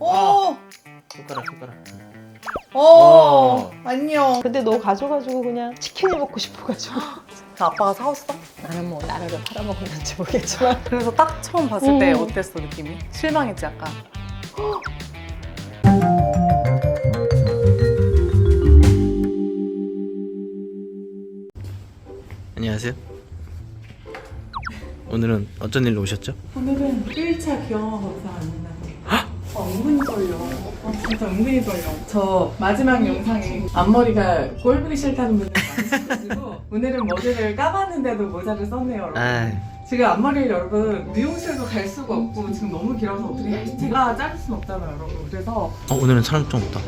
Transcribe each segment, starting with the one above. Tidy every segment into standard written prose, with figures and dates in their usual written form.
오! 손가락. 오! 안녕. 근데 너 가져가지고 그냥 치킨을 먹고 싶어가지고 아빠가 사왔어? 나는 뭐 나라를 팔아먹었는지 모르겠지만 그래서 딱 처음 봤을 때 음. 어땠어 느낌이? 실망했지 약간? 안녕하세요. 오늘은 어쩐 일로 오셨죠? 오늘은 1차 기형아 검사입니다. 은근히 떨려. 진짜 은근히 떨려. 저 마지막 영상에 앞머리가 꼴보기 싫다는 분들 많으셔가지고 오늘은 머리를 감았는데도 모자를 썼네요, 여러분. 지금 앞머리를 여러분 미용실도 갈 수가 없고 지금 너무 길어서 어떻게 할지 제가 자를 순 없잖아요, 여러분. 그래서 오늘은 사람 좀 없다.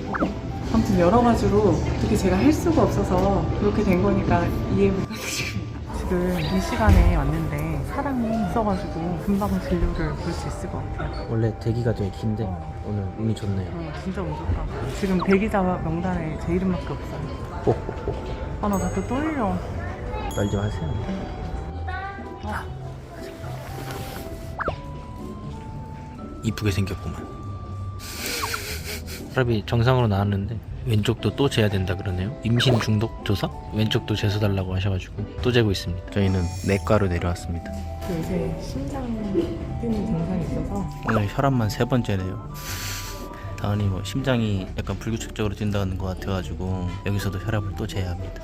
아무튼 여러 가지로 어떻게 제가 할 수가 없어서 그렇게 된 거니까 이해 부탁드립니다. 지금 이 시간에 왔는데 사람이 있어가지고 금방 진료를 볼 수 있을 것 같아요. 원래 대기가 되게 긴데 오늘 운이 좋네요. 진짜 운 좋다. 지금 대기자 명단에 제 이름밖에 없어요. 꼭꼭꼭 아, 나 갑자기 떨려. 떨지 마세요. 이쁘게 생겼구만. 혈압이 정상으로 나왔는데 왼쪽도 또 재야 된다 그러네요. 임신 중독 조사? 왼쪽도 재서달라고 하셔가지고 또 재고 있습니다. 저희는 내과로 내려왔습니다. 요새 심장 뛰는 증상이 있어서 오늘 혈압만 3번째네요. 다은이 뭐 심장이 약간 불규칙적으로 뛴다는 것 같아가지고 여기서도 혈압을 또 재야 합니다.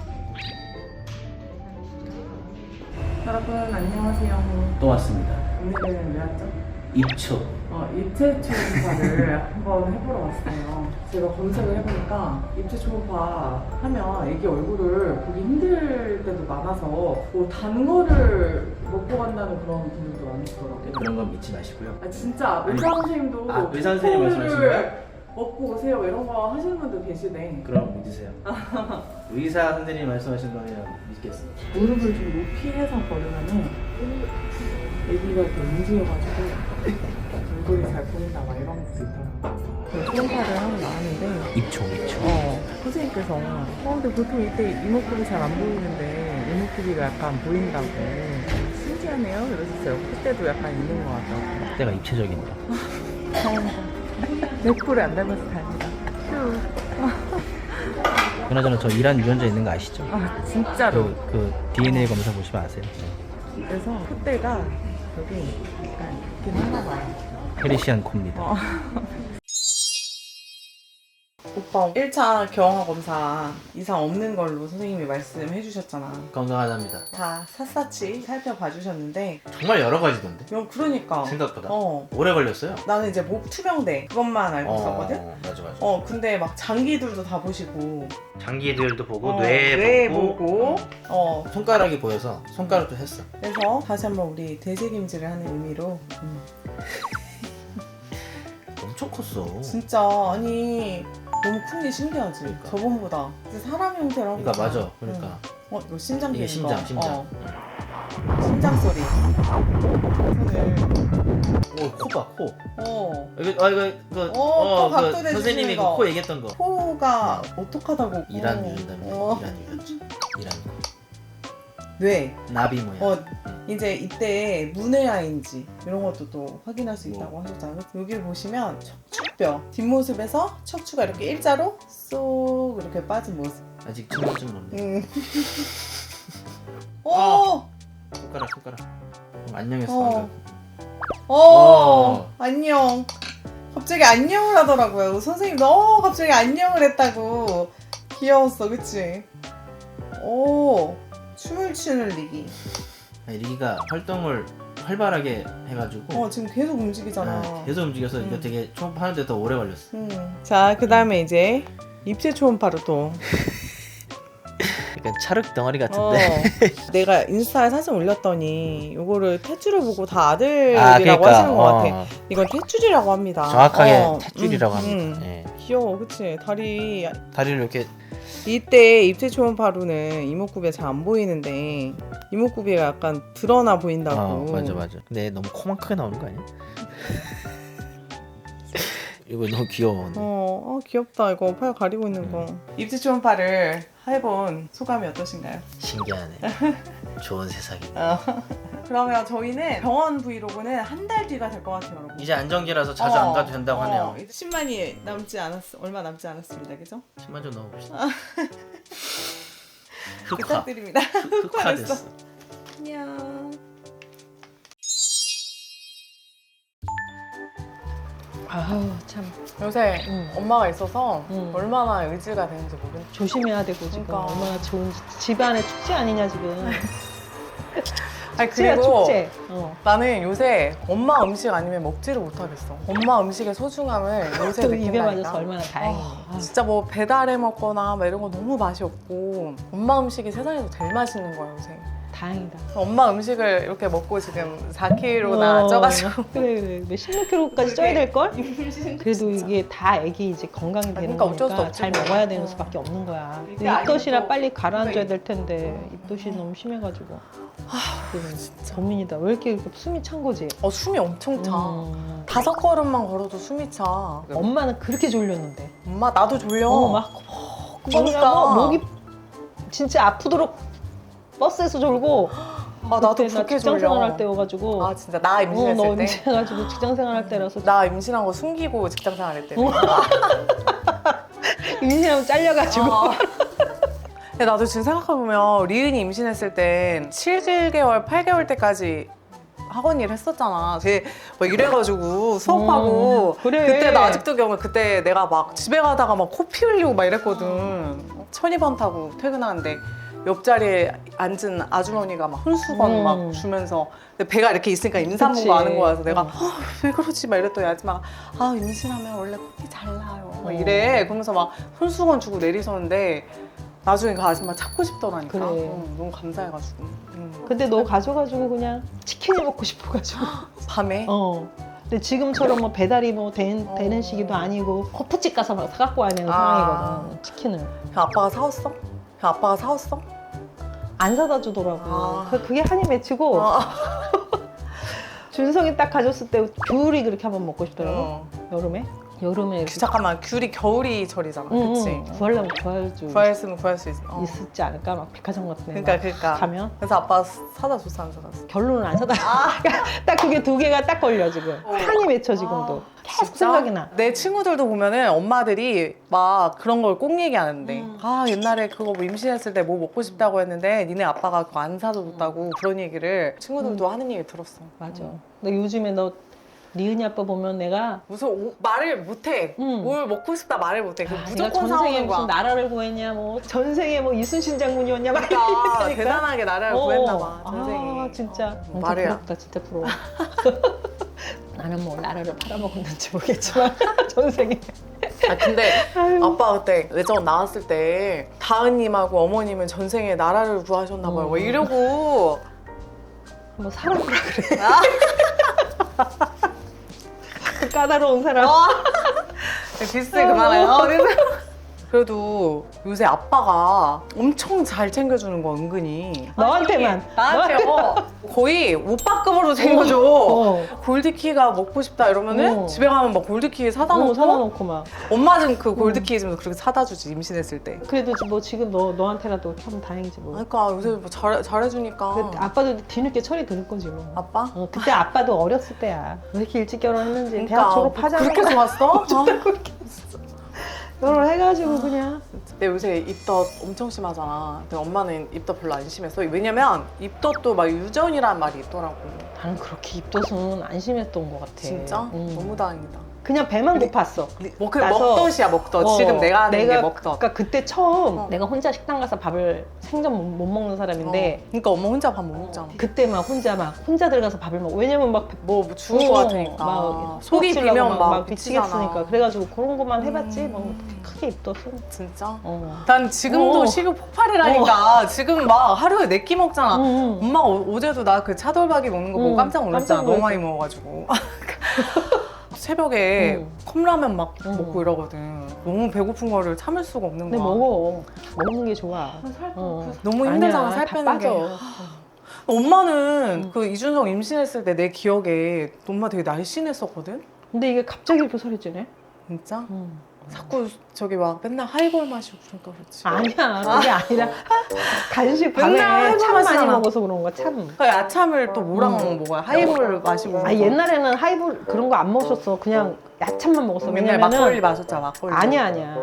여러분 안녕하세요. 또 왔습니다. 오늘은 왜 왔죠? 입초. 입체 초음파를 한번 해보러 왔어요. 제가 검색을 해보니까 입체 초음파 하면 애기 얼굴을 보기 힘들 때도 많아서 뭐 단 거를 먹고 간다는 그런 분들도 많으시더라고요. 그런 건 믿지 마시고요. 아 진짜 의사 선생님도 의사 선생님 말씀하시는 거예요? 먹고 오세요 이런 거 하시는 분도 계시네. 그럼 믿으세요. 의사 선생님 말씀하신 거면 믿겠습니다. 무릎을 좀 높이 해서 걸으면은 애기가 이렇게 움직여가지고 얼굴이 잘 보인다 막 이런 것도 있더라고요. 초음파를 하고 나왔는데 입초. 선생님께서 근데 보통 이때 이목구비 잘 안 보이는데 이목구비가 약간 보인다고 신기하네요 이러셨어요. 그때도 약간 있는 것 같다고. 그때가 입체적인데. 내 꼴에 안 닮아서 다행이다. 그나저나 저 이란 유전자 있는 거 아시죠? 아 진짜로. 그 DNA 검사 보시면 아세요. 그래서 그때가 여기 약간 있긴 하나 봐요. 페르시안 코입니다. 오빠 1차 경화 검사 이상 없는 걸로 선생님이 말씀해 주셨잖아. 건강하답니다. 다 샅샅이 살펴봐 주셨는데 정말 여러 가지던데. 그러니까 생각보다. 어 오래 걸렸어요. 나는 이제 목 투명대 그것만 알고 있었거든. 맞아. 근데 막 장기들도 다 보시고 장기들도 보고 뇌 보고 손가락이 보여서 손가락도 했어. 그래서 다시 한번 우리 대책임질을 하는 의미로 엄청 컸어. 진짜 아니 너무 큰 게 신기하지. 그러니까. 저번보다 이제 사람 형태로 한 그러니까 거잖아. 맞아. 그러니까 이거 심장 이게 뛰는 거. 심장. 심장 소리. 오, 코 봐, 코. 코 그 각도 내주시는 선생님이 그 거. 코 얘기했던 거. 코가 어떡하다고. 이란 유전자입니다. 이란 뇌. 나비 모양. 이제 이때 문해아인지 이런 것도 또 확인할 수 있다고 하셨잖아요. 여기 보시면 척추뼈 뒷모습에서 척추가 이렇게 일자로 쏙 이렇게 빠진 모습. 아직 증명증 없네. 오! 손가락. 안녕했어. 안녕. 갑자기 안녕을 하더라고요. 선생님 너무 갑자기 안녕을 했다고. 귀여웠어, 그치? 오, 춤을 추는 리기. 리기가 활동을 활발하게 해가지고 지금 계속 움직이잖아. 계속 움직여서 이거 되게 초음파하는데 더 오래 걸렸어. 자, 그 다음에 이제 입체 초음파로 또. 약간 찰흙 덩어리 같은데. 내가 인스타에 사진 올렸더니 요거를 탯줄을 보고 다 아들이라고 하시는 것 같아. 이건 탯줄이라고 합니다. 정확하게 탯줄이라고 합니다. 네. 귀여워, 그치? 다리를 이렇게. 이때 입체 초음파로는 이목구비가 잘 안 보이는데 이목구비가 약간 드러나 보인다고. 맞아. 근데 너무 코만 크게 나오는 거 아니야? 이거 너무 귀여워. 귀엽다. 이거 팔 가리고 있는 거. 입체 초음파를 해본 소감이 어떠신가요? 신기하네. 좋은 세상이네. 그러면 저희는 병원 브이로그는 한 달 뒤가 될 것 같아요, 여러분. 이제 안정기라서 자주 안 가도 된다고 하네요. 10만이 얼마 남지 않았습니다, 그죠? 10만 좀 넣어봅시다. 흑화. 부탁드립니다. 흑화됐어. 안녕. 아우 참 요새 엄마가 있어서 얼마나 의지가 되는지 모르겠어. 조심해야 되고 지금 그러니까. 얼마나 좋은지. 집안에 축제 아니냐 지금. 아니 축제야 그리고 축제. 나는 요새 엄마 음식 아니면 먹지를 못하겠어. 엄마 음식의 소중함을 요새 또 입에 느낀다니까. 맞아서 얼마나 다행이니. 진짜 뭐 배달해 먹거나 막 이런 거 너무 맛이 없고 엄마 음식이 세상에서 제일 맛있는 거야 요새. 다행이다. 엄마 음식을 이렇게 먹고 지금 4kg나 쪄가지고 그래 16kg까지 쪄야 될 걸? 그래도 이게 다 애기 이제 건강이 되는 그러니까 어쩔 수 거니까 없지 잘 뭐. 먹어야 되는 수밖에 없는 거야. 이게 근데 입덧이라 아직도 빨리 가라앉아야 그러니까 될 텐데 입덧이 너무 심해가지고. 진짜 고민이다. 왜 이렇게 숨이 찬 거지? 숨이 엄청 차. 5걸음만 걸어도 숨이 차. 엄마는 그렇게 졸렸는데. 엄마 나도 졸려. 막 그러니까. 목이 진짜 아프도록 버스에서 졸고. 나도 그때 나 그렇게 직장 졸려. 생활할 때여가지고. 아 진짜 나 임신했을 너 때. 임신해가지고 직장 생활할 때라서. 나 임신한 거 숨기고 직장 생활했대. 임신하면 잘려가지고. 근데 나도 지금 생각해보면 리은이 임신했을 때 7개월, 8개월 때까지 학원 일 했었잖아. 막 이래가지고 수업하고 그래. 그때 나 아직도 기억나. 그때 내가 막 집에 가다가 막 코피 흘리고 막 이랬거든. 1200번 타고 퇴근하는데 옆자리에 앉은 아주머니가 막 혼수건 막 주면서 근데 배가 이렇게 있으니까 임산부가 그치. 아는 거라서 내가 왜 그러지 막 이랬더니 아줌마가 임신하면 원래 코피 잘 나요 막 이래. 그러면서 막 혼수건 주고 내리셨는데 나중에 그 아줌마 찾고 싶더라니까. 그래. 너무 감사해가지고. 근데 너 가져가지고 그냥 치킨이 먹고 싶어가지고. 밤에 근데 지금처럼 뭐 배달이 뭐 되는 시기도 아니고 호프집 가서 막 사갖고 와야 되는 상황이거든. 치킨을. 그냥 아빠가 사왔어? 안 사다 주더라고. 그게 한이 맺히고 준성이 딱 가졌을 때 귤이 그렇게 한번 먹고 싶더라고. 여름에 이렇게. 잠깐만 귤이 겨울이 절이잖아. 그치? 구하려면 구할 줄 구했으면 구할 수 있어. 있을지 않을까? 막 백화점 같은 데 그러니까. 가면 그래서 아빠 사다 줬어 안 사다 줬어? 결론은 안 사다. 딱 그게 두 개가 딱 걸려 지금. 한이 맺혀 지금도. 계속 진짜? 생각이 나. 내 친구들도 보면은 엄마들이 막 그런 걸 꼭 얘기하는데 옛날에 그거 뭐 임신했을 때 뭐 먹고 싶다고 했는데 니네 아빠가 그거 안 사다 줬다고 그런 얘기를 친구들도 하는 얘기 들었어. 맞아. 근데 요즘에 너 리은이 아빠 보면 내가 무슨 말을 못해. 뭘 먹고 싶다 말을 못해. 그 내가 무조건 전생에 사오는 무슨 거야. 나라를 구했냐 뭐 전생에 뭐 이순신 장군이었냐 막 그러니까 이러니까. 대단하게 나라를 구했나 봐. 전생에. 진짜 엄청 말이야. 부럽다. 진짜 부러워. 나는 뭐 나라를 팔아먹었는지 모르겠지만 전생에. 근데 아빠 그때 외전 나왔을 때 다은님하고 어머님은 전생에 나라를 구하셨나 봐요. 뭐 이러고 뭐 사람이라 그래. 그 까다로운 사람. 비슷해 그만해요. 그래도 요새 아빠가 엄청 잘 챙겨주는 거 은근히. 너한테만. 나한테 거의 오빠급으로 챙겨줘. 골드키가 먹고 싶다 이러면은 집에 가면 막 골드키 사다 놓고 사다 놓고 막. 엄마 좀 그 골드키 좀 그렇게 사다 주지 임신했을 때. 그래도 뭐 지금 너한테라도 참 다행이지 뭐. 그러니까 요새 뭐 잘해주니까. 그 아빠도 뒤늦게 철이 들 거지 뭐. 아빠? 그때 아빠도 어렸을 때야. 왜 이렇게 일찍 결혼했는지. 그러니까 대학 졸업하자마자 그렇게 좋았어? 결혼해가지고 그냥. 근데 요새 입덧 엄청 심하잖아. 근데 엄마는 입덧 별로 안 심했어. 왜냐면 입덧도 막 유전이란 말이 있더라고. 나는 그렇게 입덧은 안 심했던 것 같아. 진짜? 너무 다행이다. 그냥 배만 고팠어. 나서- 먹덧이야 먹덧. 지금 내가 하는 게 먹덧. 그러니까 그때 처음 내가 혼자 식당 가서 밥을 생전 못 먹는 사람인데 그러니까 엄마 혼자 밥 못 먹잖아. 그때 막 혼자 들어가서 밥을 먹고 왜냐면 막 뭐 죽을 것 같으니까. 막 속이 수박 비면 찔러고 막 미치겠으니까 미치잖아. 그래가지고 그런 것만 해봤지 뭐 크게 입덧은. 진짜? 어. 난 지금도 식욕 폭발이라니까. 지금 막 하루에 4끼 먹잖아. 엄마가 어제도 나 그 차돌박이 먹는 거 보고 깜짝 놀랐잖아. 너무 많이 먹어가지고. 새벽에 컵라면 막 먹고 이러거든. 너무 배고픈 거를 참을 수가 없는 근데 거야. 먹는 게 좋아. 너무 힘들잖아, 아니야, 살 다 빼는 게. 빠져. 엄마는 그 이준성 임신했을 때 내 기억에 엄마 되게 날씬했었거든? 근데 이게 갑자기 이렇게 살이 찌네. 진짜? 자꾸 저기 막 맨날 하이볼 마시고 그러니까 그렇지. 아니야 그게 아니라 간식 맨날 밤에 참 많이 마시잖아. 먹어서 그런 거야 참. 그 야참을 또 뭐랑 먹어야 하이볼 마시고. 아 옛날에는 하이볼 그런 거 안 먹었었어. 그냥 야참만 먹었어. 맨날 왜냐면은 막걸리 마셨잖아 막걸리. 아니야.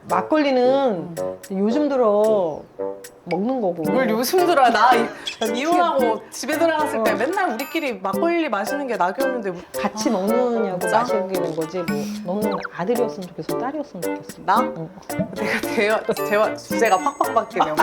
막걸리는 요즘 들어 먹는 거고. 뭘 요즘 들어 나 이혼하고 집에 들어갔을 때 맨날 우리끼리 막걸리 마시는 게 낙이었는데 같이 먹느냐고 진짜? 마시는 거지. 뭐 너는 아들이었으면 좋겠어, 딸이었으면 좋겠어. 나? 응. 내가 대화 주제가 팍팍 바뀌네요.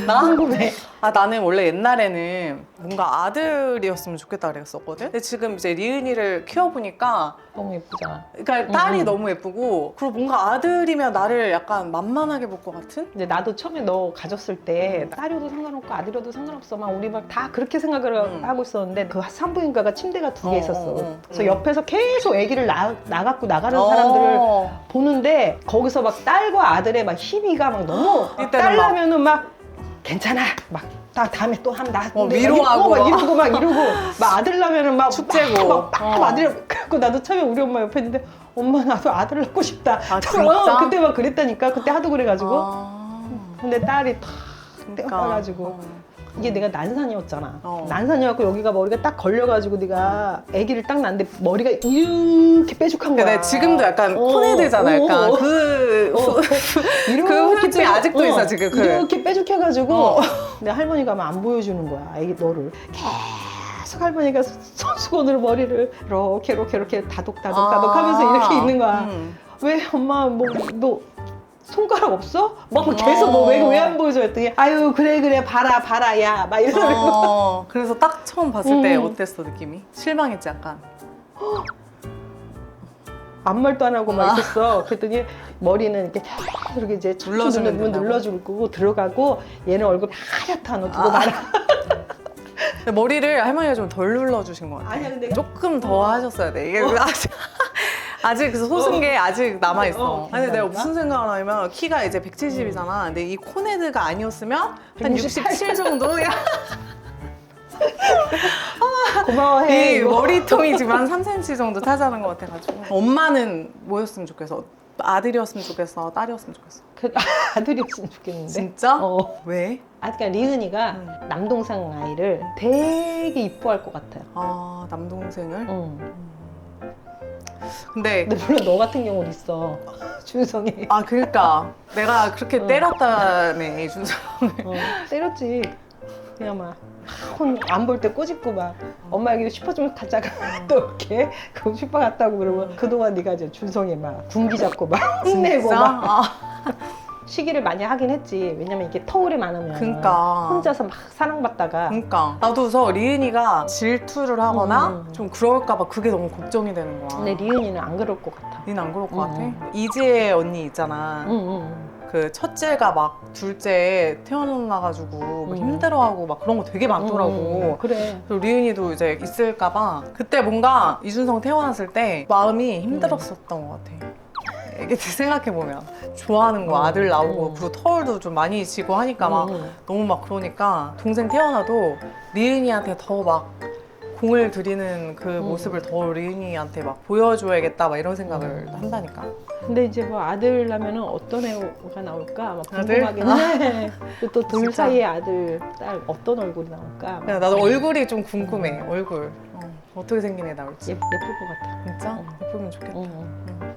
나? 궁금해. 아 나는 원래 옛날에는 뭔가 아들이었으면 좋겠다 그랬었거든. 근데 지금 이제 리은이를 키워보니까 너무 예쁘잖아. 그러니까 딸이 너무 예쁘고 그리고 뭔가 아들이면 나를 약간 만만하게 볼 것 같은? 이제 나도 처음에 너 가졌을 때 딸이어도 상관없고 아들이어도 상관없어. 막 우리 막 다 그렇게 생각을 하고 있었는데 그 산부인과가 침대가 2개 있었어. 그래서 옆에서 계속 아기를 나가는 사람들을 보는데 거기서 막 딸과 아들의 막 희비가 막 너무 이때는 딸 막- 나면은 막 괜찮아 막 다음에 또 하면 나 위로하고 막 이러고 막 이러고 막 아들 나면은 막 축제고. 막 아들 그래갖고 나도 처음에 우리 엄마 옆에 있는데 엄마 나도 아들 낳고 싶다. 아, 진짜? 그때 막 그랬다니까. 그때 하도 그래가지고 아, 근데 딸이 탁 그러니까. 떼어가지고 이게 내가 난산이었잖아. 어. 난산이었고 여기가 머리가 딱 걸려가지고 네가 아기를 딱 낳는데 머리가 이렇게 뾰족한 거야. 근데 지금도 약간 코네드잖아. 약간 이렇게 그 후유증이 아직도 있어, 어, 지금 그. 이렇게 뾰족해가지고 어. 근데 할머니가 막 안 보여주는 거야. 아기 너를 계속 할머니가 손수건으로 머리를 이렇게 다독다독 하면서 이렇게 있는 거야. 왜 엄마 뭐 너 손가락 없어? 막 계속 뭐 왜 안 보여줘 했더니 아유 그래 봐라 야 막 이러고 그래서 딱 처음 봤을 때 음. 어땠어 느낌이? 실망했지 약간. 아무 말도 안 하고 막 있었어. 그랬더니 머리는 이렇게 이렇게 이제 눌러주면 된다고? 눌러줄 거고 들어가고 얘는 얼굴 하얗다 너 두고 봐라. 근데 머리를 할머니가 좀 덜 눌러주신 것 같아. 아니야, 근데 조금 더 하셨어야 돼. 이게 아직 그 솟은게 아직 남아있어. 아니, 내가 무슨 생각을 하냐면 키가 이제 170이잖아. 근데 이 코네드가 아니었으면 한 67 정도야. 고마워해. 이 이거. 머리통이 지금 한 3cm 정도 차지하는 것 같아가지고. 엄마는 뭐였으면 좋겠어? 아들이었으면 좋겠어? 딸이었으면 좋겠어? 그 아들이었으면 좋겠는데. 진짜? 어. 왜? 아, 그러니까 리은이가 남동생 아이를 되게 이뻐할 것 같아. 아, 남동생을? 응. 근데 근데 물론 너 같은 경우도 있어. 준성이. 아 그러니까 내가 그렇게 때렸다네 준성을. 때렸지. 그냥 막 안 볼 때 꼬집고 막 엄마 여기 슈퍼 좀 가자 또 이렇게 그 슈퍼 갔다고 그러면 그동안 네가 이제 준성이 막 군기 잡고 막 혼내고 진짜? 막 아, 시기를 많이 하긴 했지. 왜냐면 이게 터울이 많으면 그러니까. 혼자서 막 사랑받다가 그러니까 나도 그래서 리은이가 질투를 하거나 좀 그럴까봐 그게 너무 걱정이 되는 거야. 근데 리은이는 안 그럴 것 같아. 니는 안 그럴 것 같아? 응. 이지혜 언니 있잖아. 응. 그 첫째가 막 둘째 태어나가지고 막 힘들어하고 막 그런 거 되게 많더라고. 그래. 그리고 리은이도 이제 있을까봐 그때 뭔가 이준성 태어났을 때 마음이 힘들었었던 것 같아. 이게 생각해보면 좋아하는 거 아들 나오고 그리고 터울도 좀 많이 지고 하니까 막 너무 막 그러니까 동생 태어나도 리은이한테 더 막 공을 들이는 그 모습을 더 리은이한테 막 보여줘야겠다 막 이런 생각을 한다니까. 근데 이제 뭐 아들 나면은 어떤 애가 나올까 막 아들? 궁금하긴 해. 또 둘 진짜? 사이에 아들, 딸 어떤 얼굴이 나올까? 그냥 나도 얼굴이 좀 궁금해. 얼굴 어떻게 생긴 애 나올지. 예쁠 것 같아. 진짜? 예쁘면 좋겠다. 응.